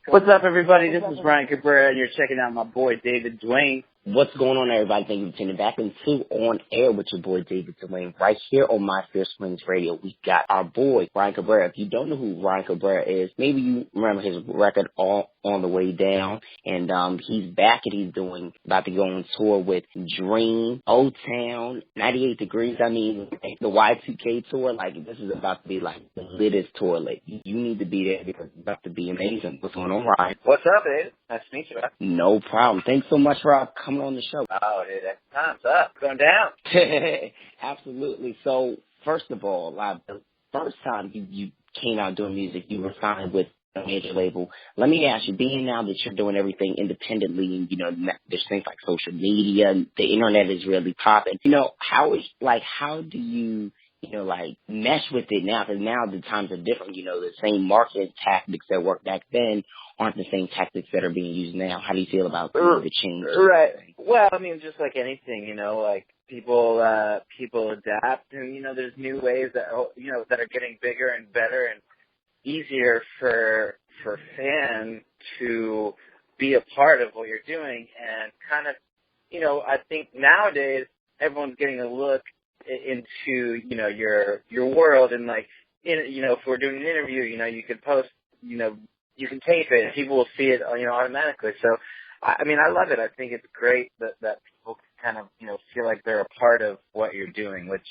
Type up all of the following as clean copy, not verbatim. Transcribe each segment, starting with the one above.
What's up, everybody? This is Brian Cabrera, and you're checking out my boy, David Duane. What's going on, everybody? Thank you for tuning back into On Air with your boy, David Duane, right here on My Fierce Swings Radio. We got our boy, Brian Cabrera. If you don't know who Brian Cabrera is, maybe you remember his record All on the Way Down, and he's back and he's about to go on tour with Dream, Old Town, 98 Degrees. I mean, the Y2K tour, like, this is about to be like the littest tour. Like, you need to be there because it's about to be amazing. What's going on, Ryan? What's up, Dave? Nice to meet you. No problem. Thanks so much for coming on the show. Oh, dude, time's up. Going down. Absolutely. So, first of all, the first time you came out doing music, you were signed with a major label. Let me ask you, being now that you're doing everything independently and, there's things like social media and the internet is really popping, how do you mesh with it now? Because now the times are different. The same marketing tactics that worked back then aren't the same tactics that are being used now. How do you feel about the change? Right. Well, I mean, just like anything, people adapt, and there's new ways that that are getting bigger and better and easier for fans to be a part of what you're doing, and kind of, I think nowadays everyone's getting a look into your world, and if we're doing an interview, you could post, you can tape it and people will see it, automatically. So, I mean, I love it. I think it's great that people kind of, feel like they're a part of what you're doing, which,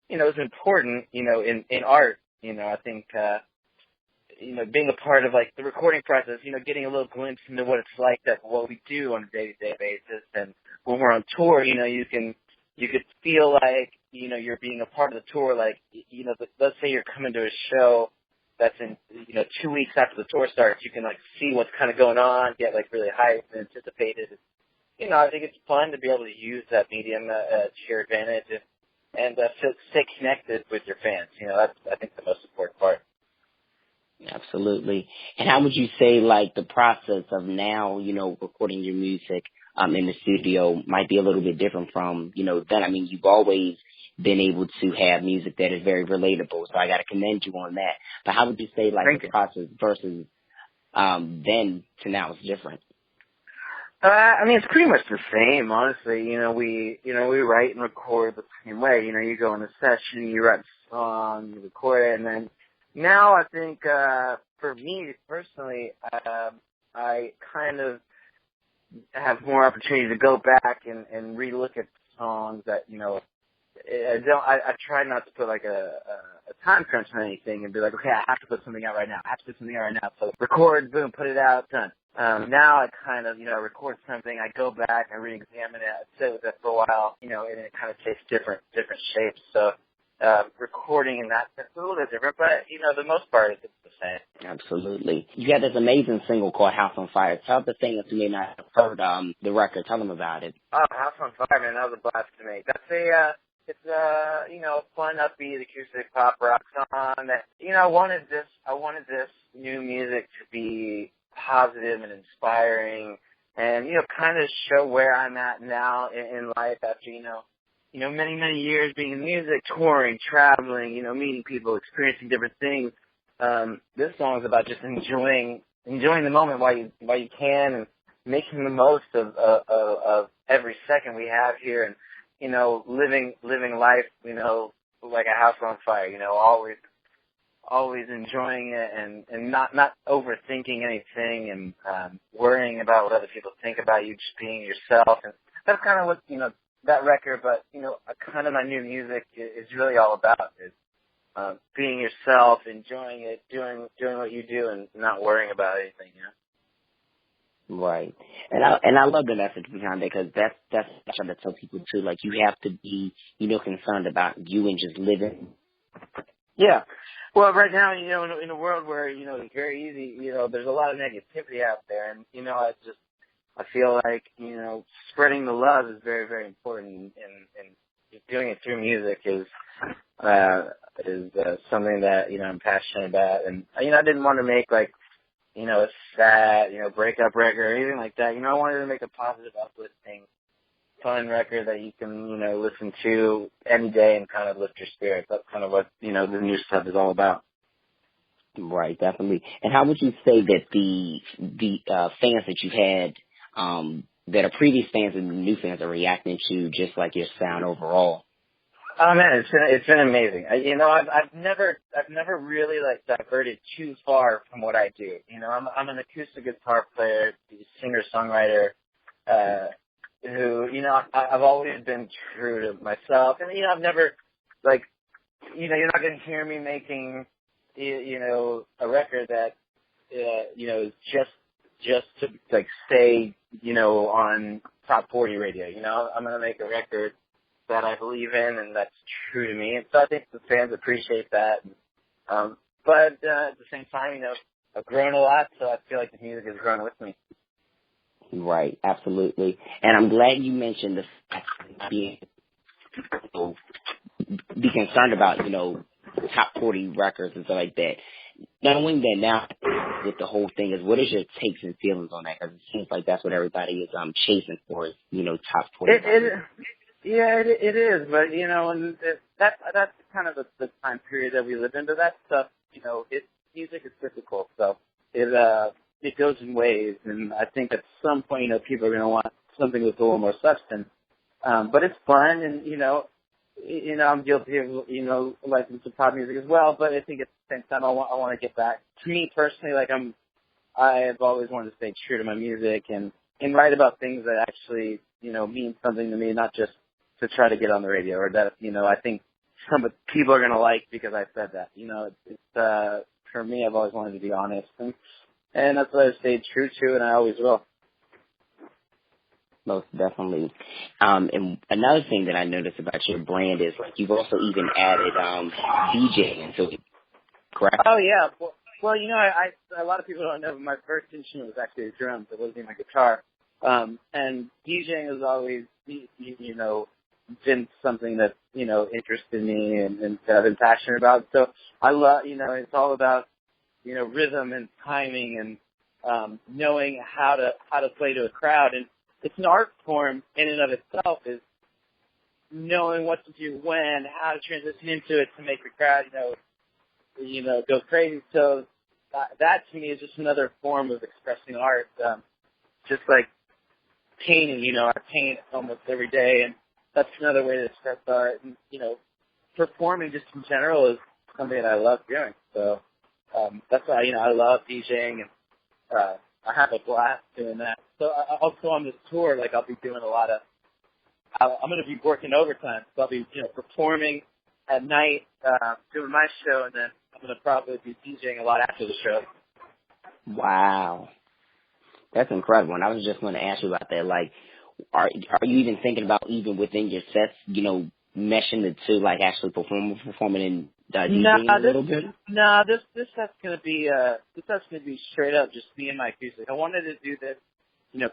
is important, in art. I think, being a part of the recording process, getting a little glimpse into what it's like, what we do on a day-to-day basis. And when we're on tour, you could feel like, you're being a part of the tour. Let's say you're coming to a show that's in, 2 weeks after the tour starts, you can see what's kind of going on, get really hyped and anticipated. I think it's fun to be able to use that medium to your advantage and stay connected with your fans. That's, I think, the most important part. Absolutely. And how would you say the process of now, recording your music in the studio might be a little bit different from, then? I mean, you've always been able to have music that is very relatable, so I got to commend you on that. But how would you say the process versus then to now is different? I mean, it's pretty much the same, honestly. We write and record the same way. You go in a session, you write a song, you record it, and then now I think for me personally, I kind of have more opportunity to go back and relook at songs that I try not to put a time crunch on anything and be like, okay, I have to put something out right now. So record, boom, put it out, done. Now I kind of, record something, I go back, I re-examine it, I sit with it for a while, and it kind of takes different shapes. So recording in that sense is a little bit different, but, the most part it's the same. Absolutely. You had this amazing single called House on Fire. Tell the thing if you may not have heard the record. Tell them about it. Oh, House on Fire, man, that was a blast to make. That's it's a fun, upbeat, acoustic pop rock song that, I wanted this new music to be positive and inspiring and, kind of show where I'm at now in life after, many, many years being in music, touring, traveling, meeting people, experiencing different things. This song is about just enjoying the moment while you can and making the most of every second we have here and, living life, like a house on fire, always enjoying it and not overthinking anything and worrying about what other people think about you, just being yourself. And that's kind of what, that record, but, kind of my new music is really all about is being yourself, enjoying it, doing what you do and not worrying about anything, Right. And I love the message behind it because that's what I tell people too. You have to be, concerned about you and just living. Yeah. Well, right now, in a world where, it's very easy, there's a lot of negativity out there and, I feel like, spreading the love is very, very important and doing it through music is something that, I'm passionate about. And, I didn't want to make a sad, breakup record or anything like that. I wanted to make a positive, uplifting, fun record that you can, listen to any day and kind of lift your spirits. That's kind of what, the new stuff is all about. Right, definitely. And how would you say that the fans that you had that are previous fans and new fans are reacting to just like your sound overall? Oh man, it's been amazing. I've never really like diverted too far from what I do. I'm an acoustic guitar player, singer songwriter, who I've always been true to myself, and I've never like you're not going to hear me making a record that is just to like stay on top 40 radio. I'm going to make a record that I believe in and that's true to me. And so I think the fans appreciate that. But at the same time, I've grown a lot, so I feel like the music has grown with me. Right, absolutely. And I'm glad you mentioned the fact that being be concerned about, top 40 records and stuff like that. Knowing that now with the whole thing is, what is your takes and feelings on that? Because it seems like that's what everybody is chasing for is, top 40 records. It is, but and that's kind of the time period that we live into. That stuff, music is difficult, so it goes in waves, and I think at some point, people are going to want something with a little more substance. But it's fun, and I'm guilty of listening to pop music as well. But I think at the same time, I want to get back. To me personally, I've always wanted to stay true to my music and write about things that actually mean something to me, not just to try to get on the radio, or that, I think some people are going to like because I said that. It's for me, I've always wanted to be honest, and that's what I've stayed true to, and I always will. Most definitely. And another thing that I noticed about your brand is, you've also even added DJing to it, correct? Oh, yeah. Well, a lot of people don't know, but my first instrument was actually the drums. It wasn't even my guitar. And DJing has always, been something that, interested me and I've been passionate about. So I love, it's all about, rhythm and timing and knowing how to play to a crowd. And it's an art form in and of itself, is knowing what to do when, how to transition into it to make the crowd, go crazy. So that to me is just another form of expressing art. Just like painting, I paint almost every day, and that's another way to express art. And, performing just in general is something that I love doing. So that's why, I love DJing, and I have a blast doing that. So also on this tour, I'll be doing a lot of, I'm going to be working overtime. So I'll be, performing at night, doing my show, and then I'm going to probably be DJing a lot after the show. Wow. That's incredible. And I was just going to ask you about that. Are you even thinking about, even within your sets, meshing the two, actually performing in DJing a little bit? No, this set's going to be straight up just me and my acoustic. I wanted to do this,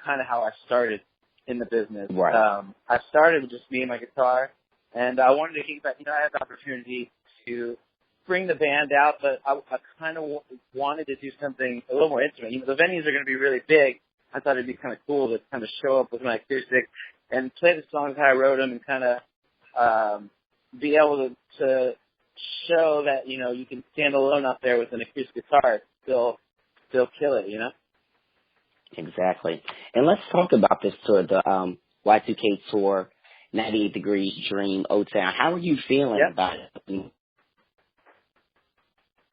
kind of how I started in the business. Right. I started with just me and my guitar, and I wanted to keep that. I had the opportunity to bring the band out, but I kind of wanted to do something a little more intimate. The venues are going to be really big. I thought it'd be kind of cool to kind of show up with my acoustic and play the songs how I wrote them, and kind of be able to show that you can stand alone out there with an acoustic guitar, still kill it. Exactly. And let's talk about this tour, the Y2K tour, 98 Degrees Dream, O-Town. How are you feeling about it?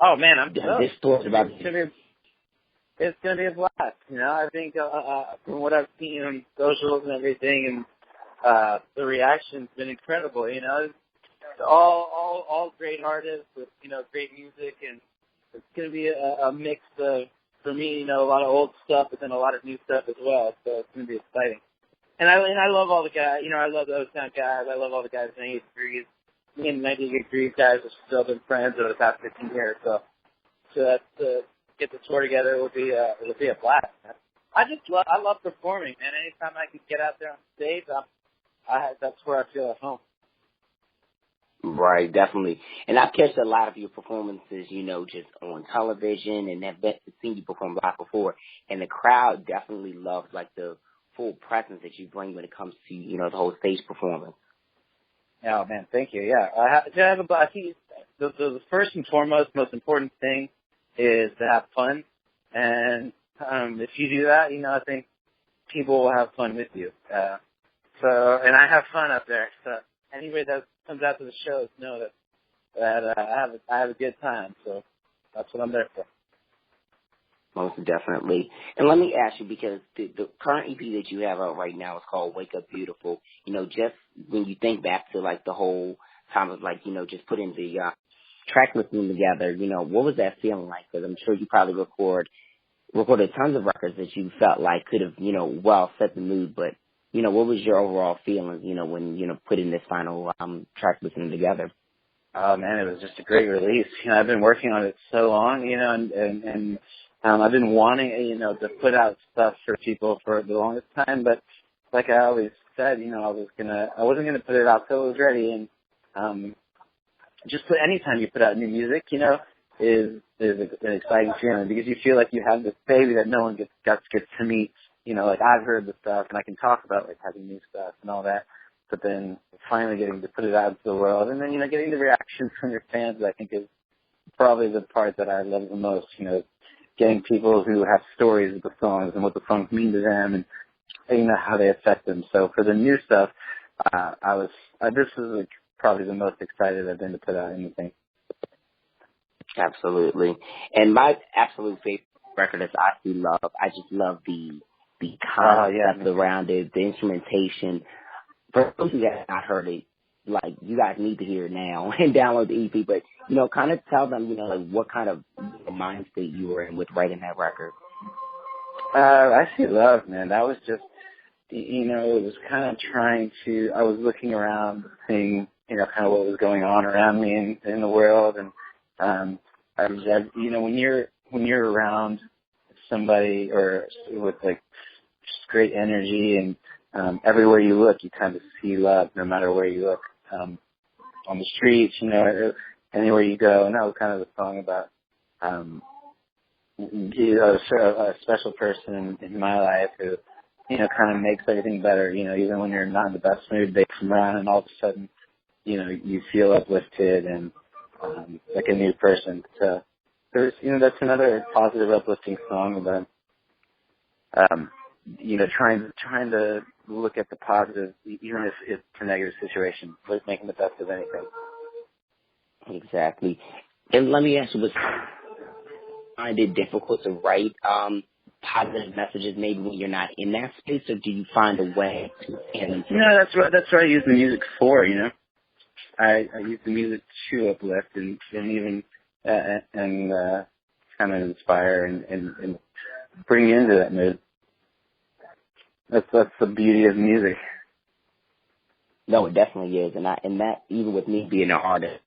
Oh man, I'm this tour is about. It's gonna be a blast. I think from what I've seen on socials and everything, and the reaction's been incredible. All great artists with great music, and it's gonna be a mix of, for me, a lot of old stuff, but then a lot of new stuff as well. So it's gonna be exciting. And I love all the guys. I love the O-Town guys. I love all the guys in 98 Degrees. Me and 98 Degrees guys have still been friends over the past 15 years. So that's get the tour together, it'll be a blast. Man. I love performing, man. Anytime I can get out there on stage, that's where I feel at home. Right, definitely. And I've catched a lot of your performances, just on television, and I've seen you perform live before, and the crowd definitely loves the full presence that you bring when it comes to the whole stage performance. Oh man, thank you. Yeah, I think the first and foremost, most important thing is to have fun. And if you do that, I think people will have fun with you. And I have fun up there. So anybody that comes out to the shows know that I have a good time. So that's what I'm there for. Most definitely. And let me ask you, because the current EP that you have out right now is called Wake Up Beautiful. Just when you think back to like the whole time of like, just putting the track listing together, what was that feeling like? Because I'm sure you probably recorded tons of records that you felt like could have, well set the mood. But, what was your overall feeling, when, putting this final track listing together? Oh man, it was just a great release. I've been working on it so long, and I've been wanting, to put out stuff for people for the longest time. But like I always said, I wasn't gonna put it out till it was ready. And anytime you put out new music, is an exciting feeling, because you feel like you have this baby that no one gets to meet. Like I've heard the stuff and I can talk about like having new stuff and all that. But then finally getting to put it out into the world, and then, getting the reactions from your fans, I think is probably the part that I love the most, getting people who have stories of the songs and what the songs mean to them and, how they affect them. So for the new stuff, this is like probably the most excited I've been to put out anything. Absolutely. And my absolute favorite record is I Do Love. I just love the concept around it, the instrumentation. For those of you that have not heard it, like, you guys need to hear it now and download the EP, but, kind of tell them, like, what kind of mind state you were in with writing that record. I See Love, man. That was just, it was kind of I was looking around, seeing, kind of what was going on around me in the world, and, when you're around somebody or with, like, just great energy and, everywhere you look, you kind of see love, no matter where you look, on the streets, anywhere you go. And that was kind of the song about, a special person in my life who, kind of makes everything better. Even when you're not in the best mood, they come around and all of a sudden, you feel uplifted and, like a new person. So there's, that's another positive, uplifting song about, trying to look at the positive, even if it's a negative situation, but making the best of anything. Exactly. And let me ask you, was find it difficult to write positive messages maybe when you're not in that space, or do you find a way to? No, that's what I use the music for. I use the music to uplift and even kind of inspire and bring you into that mood. That's the beauty of music. No, it definitely is, and that even with me being an artist,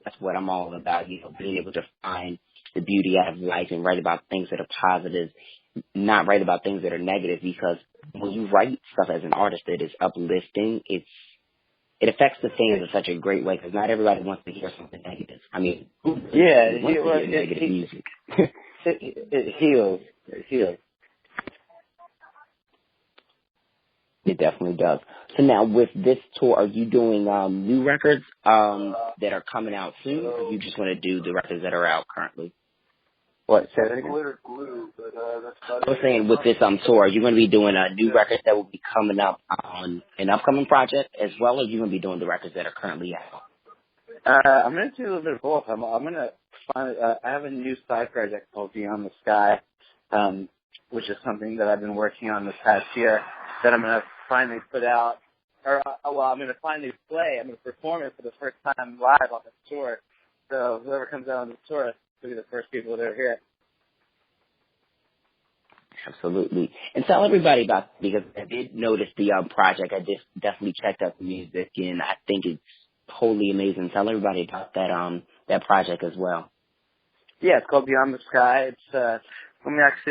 that's what I'm all about. Being able to find the beauty out of life and write about things that are positive, not write about things that are negative. Because when you write stuff as an artist that is uplifting, it affects the fans in such a great way. Because not everybody wants to hear something negative. I mean, negative music. It heals. It heals. It definitely does. So now with this tour, are you doing new records that are coming out soon, or you just want to do the records that are out currently? What? Say that again? I was saying with this tour, are you going to be doing new records that will be coming up on an upcoming project as well, or are you going to be doing the records that are currently out? I'm going to do a little bit of both. I'm going to find. I have a new side project called Beyond the Sky, which is something that I've been working on this past year, that I'm going to finally put out, I'm going to finally play. I'm going to perform it for the first time live on this tour. So whoever comes out on this tour will be the first people that hear it. Absolutely. And tell everybody about it, because I did notice the project. I just definitely checked out the music, and I think it's totally amazing. Tell everybody about that project as well. Yeah, it's called Beyond the Sky. It's I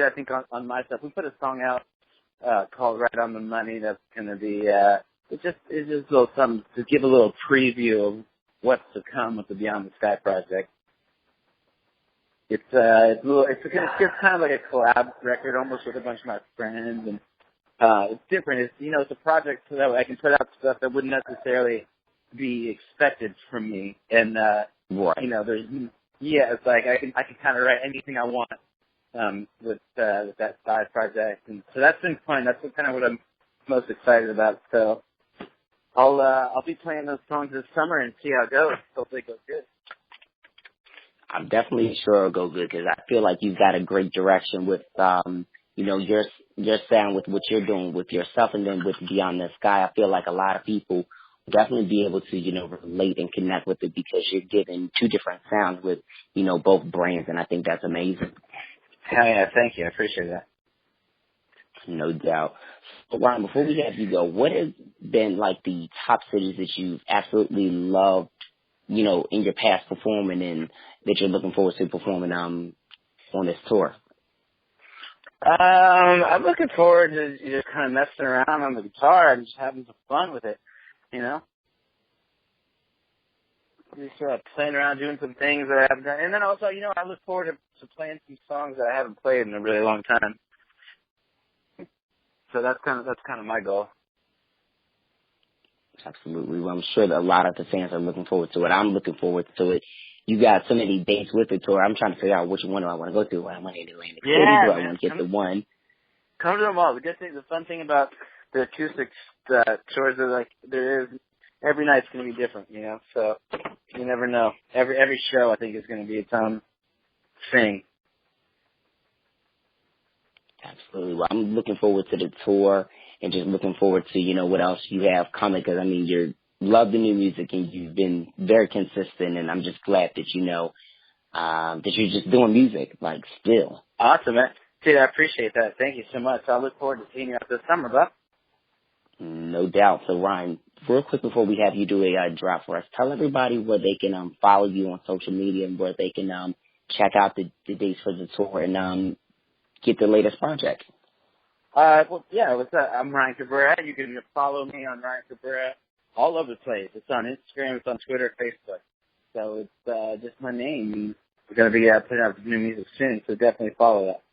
think on my stuff, we put a song out called Right on the Money. That's going to be it's just a little something to give a little preview of what's to come with the Beyond the Sky project. It's kind of like a collab record, almost with a bunch of my friends, and it's different. It's a project so that I can put out stuff that wouldn't necessarily be expected from me, and right. yeah, it's like I can kind of write anything I want with that side project, and so that's been fun. That's kind of what I'm most excited about. So I'll be playing those songs this summer and see how it goes. Hopefully it goes good. I'm definitely sure it'll go good because I feel like you've got a great direction with, your sound with what you're doing with yourself, and then with Beyond the Sky. I feel like a lot of people will definitely be able to, relate and connect with it because you're giving two different sounds with, both brands, and I think that's amazing. Hell yeah, thank you. I appreciate that. No doubt. So, Ryan, before we have you go, what has been like the top cities that you've absolutely loved, in your past performing and that you're looking forward to performing on this tour? I'm looking forward to just kind of messing around on the guitar and just having some fun with it, Just playing around, doing some things that I haven't done. And then also, I look forward to playing some songs that I haven't played in a really long time. So that's kind of my goal. Absolutely. Well, I'm sure that a lot of the fans are looking forward to it. I'm looking forward to it. You got so many dates with the tour. I'm trying to figure out which one do I want to go to. Do I want to Atlantic City? Do I want to get the one? Come to them all. The fun thing about the acoustic tours is like every night's going to be different, So you never know. Every show I think is going to be its own thing. Absolutely. Well, I'm looking forward to the tour and just looking forward to, what else you have coming because, you love the new music and you've been very consistent and I'm just glad that, that you're just doing music, like, still. Awesome, man. Dude, I appreciate that. Thank you so much. I look forward to seeing you out this summer, bud. No doubt. So, Ryan, real quick before we have you do a drop for us, tell everybody where they can follow you on social media and where they can check out the dates for the tour and get the latest project. I'm Ryan Cabrera. You can follow me on Ryan Cabrera all over the place. It's on Instagram, it's on Twitter, Facebook. So it's just my name. We're going to be putting out new music soon, so definitely follow that.